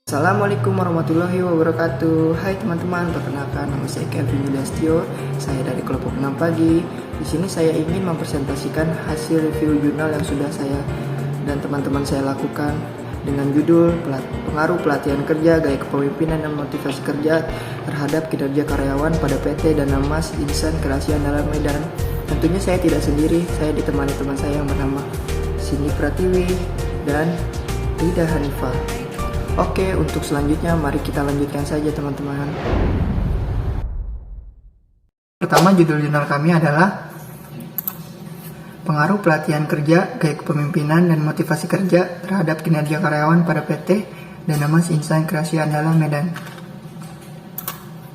Assalamualaikum warahmatullahi wabarakatuh. Hai teman-teman, perkenalkan nama saya Kelvin Yudhistio. Saya dari kelompok 6 pagi. Di sini saya ingin mempresentasikan hasil review jurnal yang sudah saya dan teman-teman saya lakukan dengan judul Pengaruh Pelatihan Kerja, Gaya Kepemimpinan dan Motivasi Kerja terhadap Kinerja Karyawan pada PT Dana Mas Insan Kreasi Andalan Medan. Tentunya saya tidak sendiri, saya ditemani teman saya yang bernama Cindy Pratiwi dan Rida Hanifah. Oke, untuk selanjutnya mari kita lanjutkan saja teman-teman. Pertama, judul jurnal kami adalah Pengaruh Pelatihan Kerja, Gaya Kepemimpinan dan Motivasi Kerja terhadap Kinerja Karyawan pada PT Dana Mas Insan Kreasi Andalan Medan.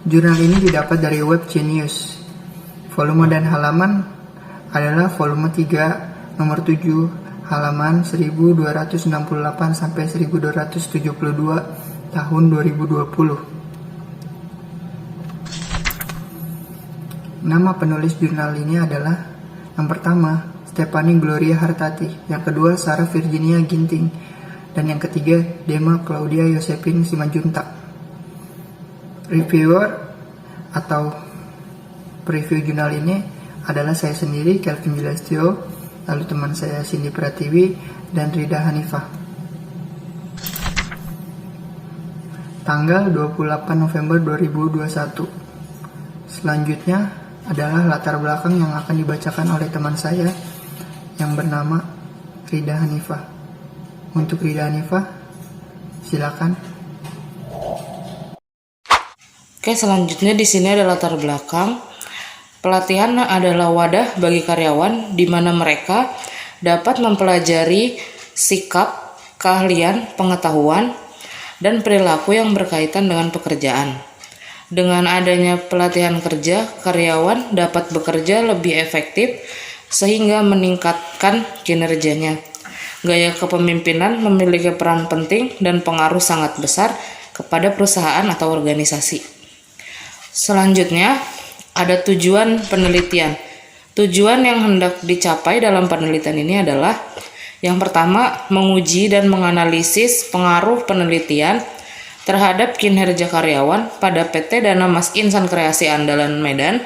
Jurnal ini didapat dari web Genius. Volume dan halaman adalah volume 3 nomor 7 halaman 1268 sampai 1272 tahun 2020. Nama penulis jurnal ini adalah yang pertama Stephanie Gloria Hartati, yang kedua Sarah Virginia Ginting, dan yang ketiga Dema Claudia Yosepin Simanjuntak. Reviewer atau preview jurnal ini adalah saya sendiri, Kelvin Yudhistio, lalu teman saya Cindy Pratiwi dan Rida Hanifah. Tanggal 28 November 2021. Selanjutnya adalah latar belakang yang akan dibacakan oleh teman saya yang bernama Rida Hanifah. Untuk Rida Hanifah, silakan. Oke, selanjutnya di sini ada latar belakang. Pelatihan adalah wadah bagi karyawan di mana mereka dapat mempelajari sikap, keahlian, pengetahuan, dan perilaku yang berkaitan dengan pekerjaan. Dengan adanya pelatihan kerja, karyawan dapat bekerja lebih efektif sehingga meningkatkan kinerjanya. Gaya kepemimpinan memiliki peran penting dan pengaruh sangat besar kepada perusahaan atau organisasi. Selanjutnya, ada tujuan penelitian. Tujuan yang hendak dicapai dalam penelitian ini adalah yang pertama, menguji dan menganalisis pengaruh penelitian terhadap kinerja karyawan pada PT Dana Mas Insan Kreasi Andalan Medan.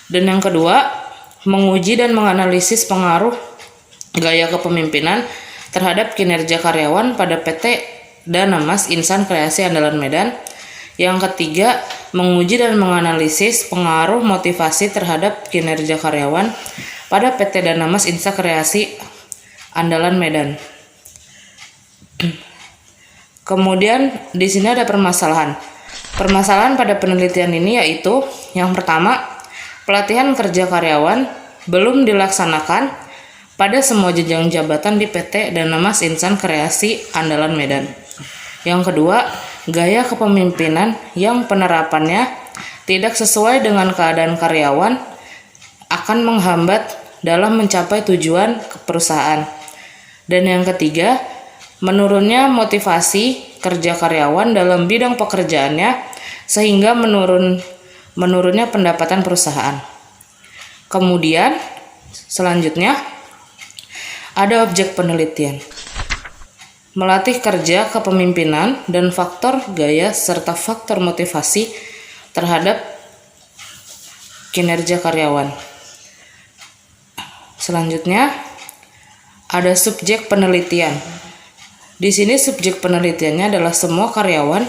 Dan yang kedua, menguji dan menganalisis pengaruh gaya kepemimpinan terhadap kinerja karyawan pada PT Dana Mas Insan Kreasi Andalan Medan. Yang ketiga, menguji dan menganalisis pengaruh motivasi terhadap kinerja karyawan pada PT Dana Mas Insan Kreasi Andalan Medan. Kemudian di sini ada permasalahan. Permasalahan pada penelitian ini yaitu yang pertama, pelatihan kerja karyawan belum dilaksanakan pada semua jenjang jabatan di PT Dana Mas Insan Kreasi Andalan Medan. Yang kedua, gaya kepemimpinan yang penerapannya tidak sesuai dengan keadaan karyawan akan menghambat dalam mencapai tujuan perusahaan. Dan yang ketiga, menurunnya motivasi kerja karyawan dalam bidang pekerjaannya sehingga menurunnya pendapatan perusahaan. Kemudian, selanjutnya ada objek penelitian. Melatih kerja kepemimpinan dan faktor gaya serta faktor motivasi terhadap kinerja karyawan. Selanjutnya ada subjek penelitian. Di sini subjek penelitiannya adalah semua karyawan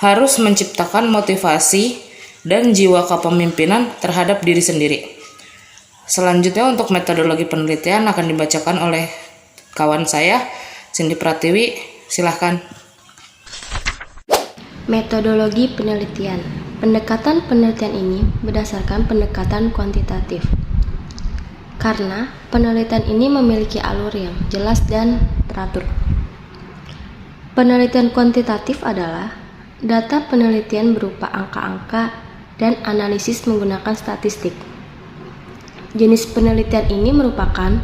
harus menciptakan motivasi dan jiwa kepemimpinan terhadap diri sendiri. Selanjutnya untuk metodologi penelitian akan dibacakan oleh kawan saya Cindy Pratiwi, silahkan. Metodologi penelitian. Pendekatan penelitian ini berdasarkan pendekatan kuantitatif. Karena penelitian ini memiliki alur yang jelas dan teratur. Penelitian kuantitatif adalah data penelitian berupa angka-angka dan analisis menggunakan statistik. Jenis penelitian ini merupakan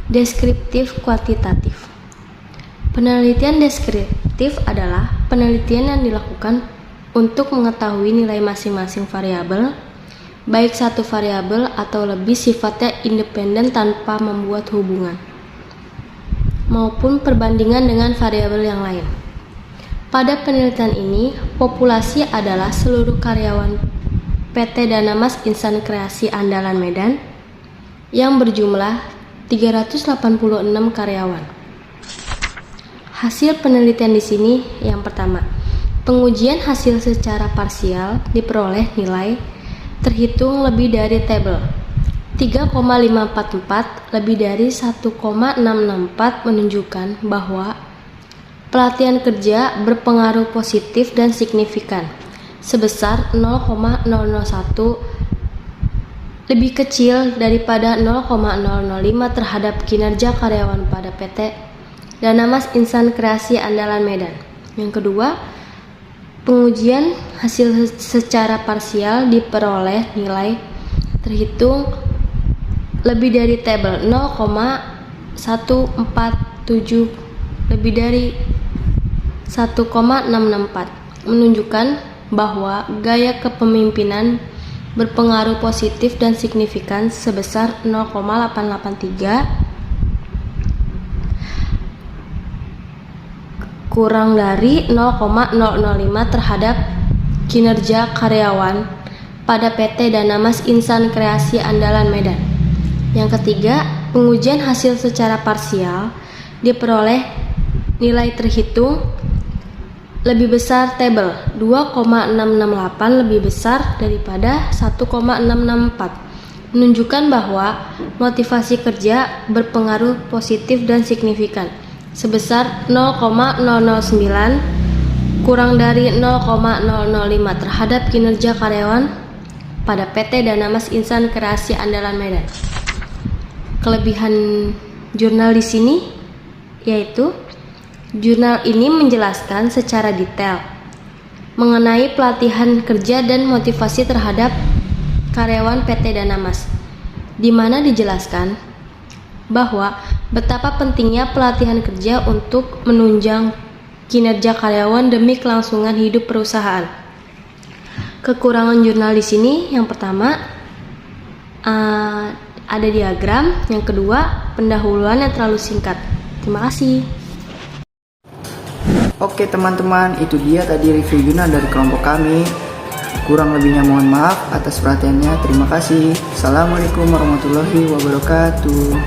deskriptif kuantitatif. Penelitian deskriptif adalah penelitian yang dilakukan untuk mengetahui nilai masing-masing variabel, baik satu variabel atau lebih sifatnya independen tanpa membuat hubungan. maupun perbandingan dengan variabel yang lain. Pada penelitian ini, populasi adalah seluruh karyawan PT Dana Mas Insan Kreasi Andalan Medan yang berjumlah 386 karyawan. Hasil penelitian di sini yang pertama, pengujian hasil secara parsial diperoleh nilai terhitung lebih dari tabel 3,544 lebih dari 1,664 menunjukkan bahwa pelatihan kerja berpengaruh positif dan signifikan sebesar 0,001 lebih kecil daripada 0,005 terhadap kinerja karyawan pada PT Dana Mas Insan Kreasi Andalan Medan. Yang kedua, pengujian hasil secara parsial diperoleh nilai terhitung lebih dari tabel 0,147 lebih dari 1,664 menunjukkan bahwa gaya kepemimpinan berpengaruh positif dan signifikan sebesar 0,883 kurang dari 0,005 terhadap kinerja karyawan pada PT Dana Mas Insan Kreasi Andalan Medan. Yang ketiga, pengujian hasil secara parsial diperoleh nilai terhitung lebih besar tabel 2,668 lebih besar daripada 1,664 menunjukkan bahwa motivasi kerja berpengaruh positif dan signifikan sebesar 0,009 kurang dari 0,005 terhadap kinerja karyawan pada PT Dana Mas Insan Kreasi Andalan Medan. Kelebihan jurnal di sini yaitu jurnal ini menjelaskan secara detail mengenai pelatihan kerja dan motivasi terhadap karyawan PT Dana Mas, di mana dijelaskan bahwa betapa pentingnya pelatihan kerja untuk menunjang kinerja karyawan demi kelangsungan hidup perusahaan. Kekurangan jurnal di sini yang pertama ada diagram, yang kedua pendahuluan yang terlalu singkat. Terima kasih. Oke teman-teman, itu dia tadi review jurnal dari kelompok kami. Kurang lebihnya mohon maaf atas perhatiannya. Terima kasih. Assalamualaikum warahmatullahi wabarakatuh.